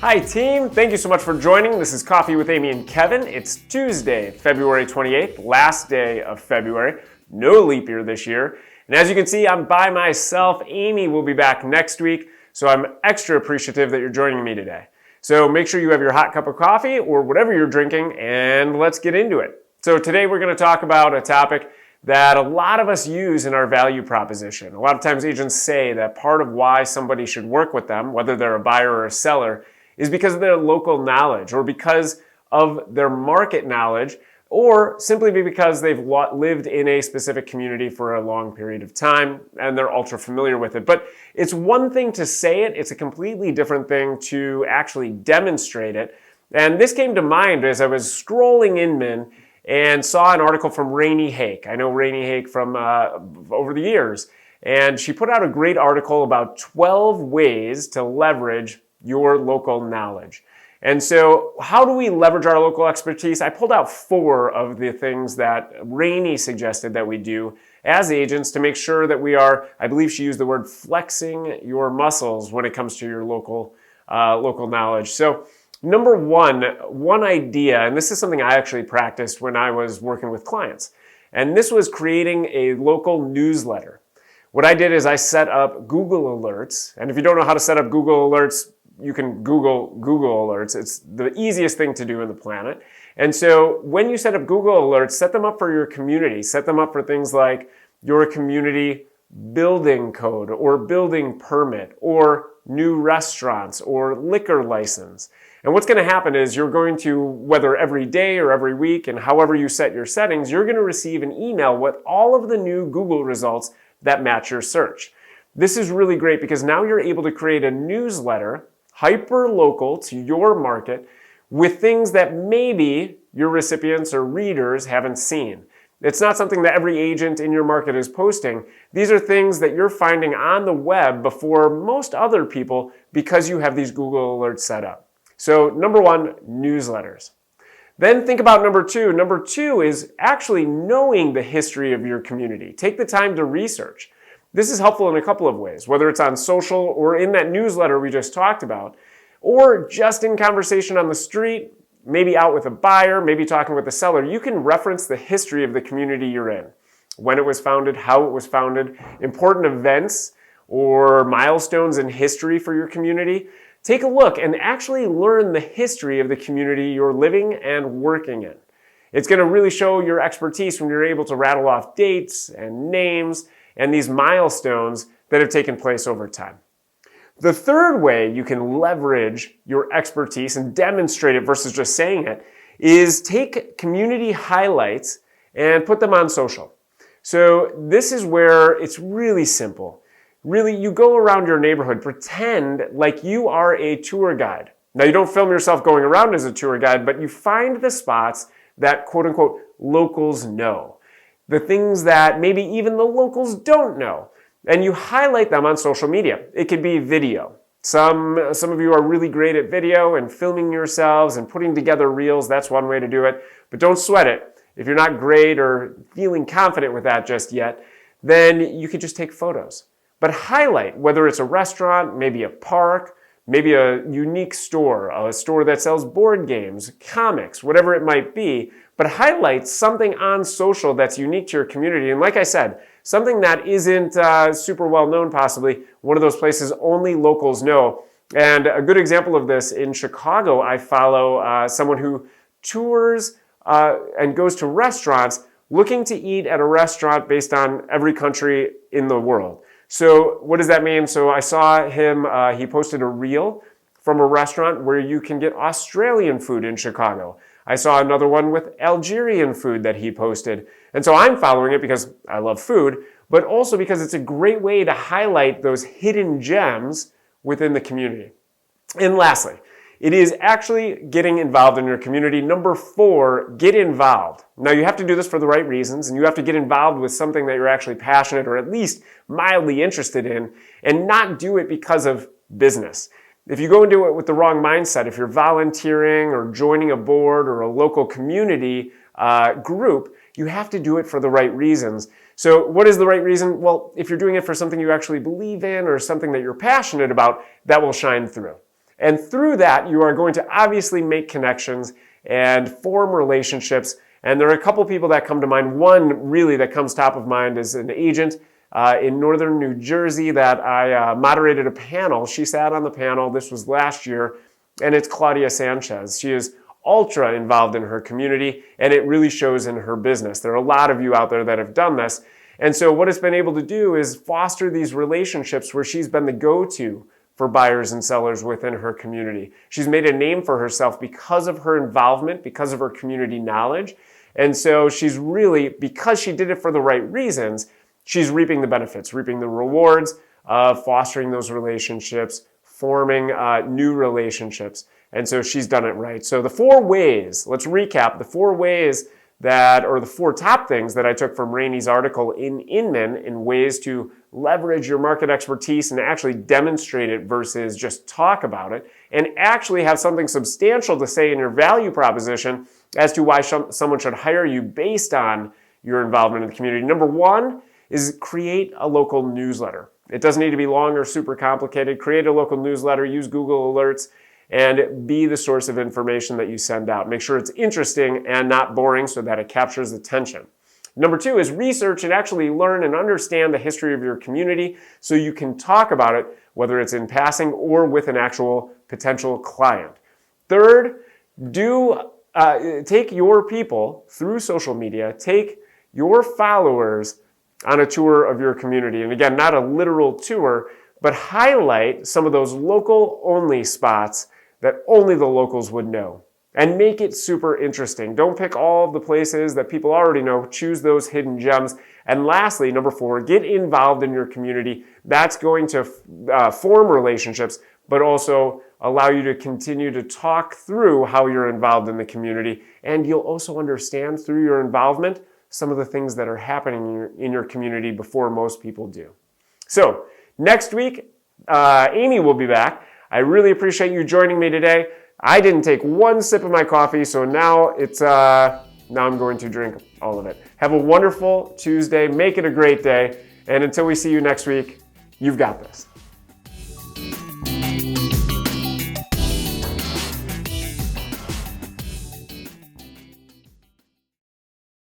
Hi team, thank you so much for joining. This is Coffee with Amy and Kevin. It's Tuesday, February 28th, last day of February. No leap year this year. And as you can see, I'm by myself. Amy will be back next week, so I'm extra appreciative that you're joining me today. So make sure you have your hot cup of coffee or whatever you're drinking, and let's get into it. So today we're going to talk about a topic that a lot of us use in our value proposition. A lot of times agents say that part of why somebody should work with them, whether they're a buyer or a seller, is because of their local knowledge or because of their market knowledge or simply because they've lived in a specific community for a long period of time and they're ultra familiar with it. But it's one thing to say it, it's a completely different thing to actually demonstrate it. And this came to mind as I was scrolling Inman and saw an article from Rainy Hake. I know Rainy Hake from over the years. And she put out a great article about 12 ways to leverage your local knowledge. And so how do we leverage our local expertise? I pulled out 4 of the things that Rainy suggested that we do as agents to make sure that we are, I believe she used the word flexing your muscles when it comes to your local knowledge. So number one idea, and this is something I actually practiced when I was working with clients, and this was creating a local newsletter. What I did is I set up Google Alerts, and if you don't know how to set up Google Alerts, you can Google Alerts. It's the easiest thing to do on the planet. And so when you set up Google Alerts, set them up for your community. Set them up for things like your community building code or building permit or new restaurants or liquor license. And what's going to happen is you're going to, whether every day or every week and however you set your settings, you're going to receive an email with all of the new Google results that match your search. This is really great because now you're able to create a newsletter hyper local to your market with things that maybe your recipients or readers haven't seen. It's not something that every agent in your market is posting. These are things that you're finding on the web before most other people because you have these Google Alerts set up. So number 1, newsletters. Then think about number 2. Number 2 is actually knowing the history of your community. Take the time to research. This is helpful in a couple of ways, whether it's on social or in that newsletter we just talked about, or just in conversation on the street, maybe out with a buyer, maybe talking with a seller. You can reference the history of the community you're in, when it was founded, how it was founded, important events or milestones in history for your community. Take a look and actually learn the history of the community you're living and working in. It's going to really show your expertise when you're able to rattle off dates and names and these milestones that have taken place over time. The third way you can leverage your expertise and demonstrate it versus just saying it is take community highlights and put them on social. So this is where it's really simple. Really, you go around your neighborhood, pretend like you are a tour guide. Now, you don't film yourself going around as a tour guide, but you find the spots that quote-unquote locals know. The things that maybe even the locals don't know. And you highlight them on social media. It could be video. Some of you are really great at video and filming yourselves and putting together reels. That's one way to do it. But don't sweat it. If you're not great or feeling confident with that just yet, then you could just take photos. But highlight, whether it's a restaurant, maybe a park, maybe a unique store, a store that sells board games, comics, whatever it might be, but highlight something on social that's unique to your community. And like I said, something that isn't super well known possibly, one of those places only locals know. And a good example of this, in Chicago, I follow someone who tours and goes to restaurants looking to eat at a restaurant based on every country in the world. So what does that mean? So I saw him, he posted a reel from a restaurant where you can get Australian food in Chicago. I saw another one with Algerian food that he posted. And so I'm following it because I love food, but also because it's a great way to highlight those hidden gems within the community. And lastly, it is actually getting involved in your community. Number 4, get involved. Now you have to do this for the right reasons, and you have to get involved with something that you're actually passionate or at least mildly interested in, and not do it because of business. If you go into it with the wrong mindset, if you're volunteering or joining a board or a local community group, you have to do it for the right reasons. So what is the right reason? Well, if you're doing it for something you actually believe in or something that you're passionate about, that will shine through. And through that, you are going to obviously make connections and form relationships. And there are a couple people that come to mind. One really that comes top of mind is an agent in northern New Jersey that I moderated a panel. She sat on the panel. This was last year, and it's Claudia Sanchez. She is ultra involved in her community, and it really shows in her business. There are a lot of you out there that have done this. And so what it's been able to do is foster these relationships where she's been the go-to for buyers and sellers within her community. She's made a name for herself because of her involvement, because of her community knowledge. And so she's really, because she did it for the right reasons, she's reaping the benefits, reaping the rewards of fostering those relationships, forming new relationships. And so she's done it right. So the 4 ways, let's recap, the 4 ways that, or the 4 top things that I took from Rainy's article in Inman in ways to leverage your market expertise and actually demonstrate it versus just talk about it, and actually have something substantial to say in your value proposition as to why someone should hire you based on your involvement in the community. Number 1 is create a local newsletter. It doesn't need to be long or super complicated. Create a local newsletter, use Google Alerts, and be the source of information that you send out. Make sure it's interesting and not boring so that it captures attention. Number 2 is research and actually learn and understand the history of your community so you can talk about it, whether it's in passing or with an actual potential client. Third, take your people through social media, take your followers on a tour of your community. And again, not a literal tour, but highlight some of those local only spots that only the locals would know. And make it super interesting. Don't pick all of the places that people already know. Choose those hidden gems. And lastly, number 4, get involved in your community. That's going to form relationships, but also allow you to continue to talk through how you're involved in the community. And you'll also understand through your involvement some of the things that are happening in your community before most people do. So next week, Amy will be back. I really appreciate you joining me today. I didn't take one sip of my coffee, so now I'm going to drink all of it. Have a wonderful Tuesday. Make it a great day. And until we see you next week, you've got this.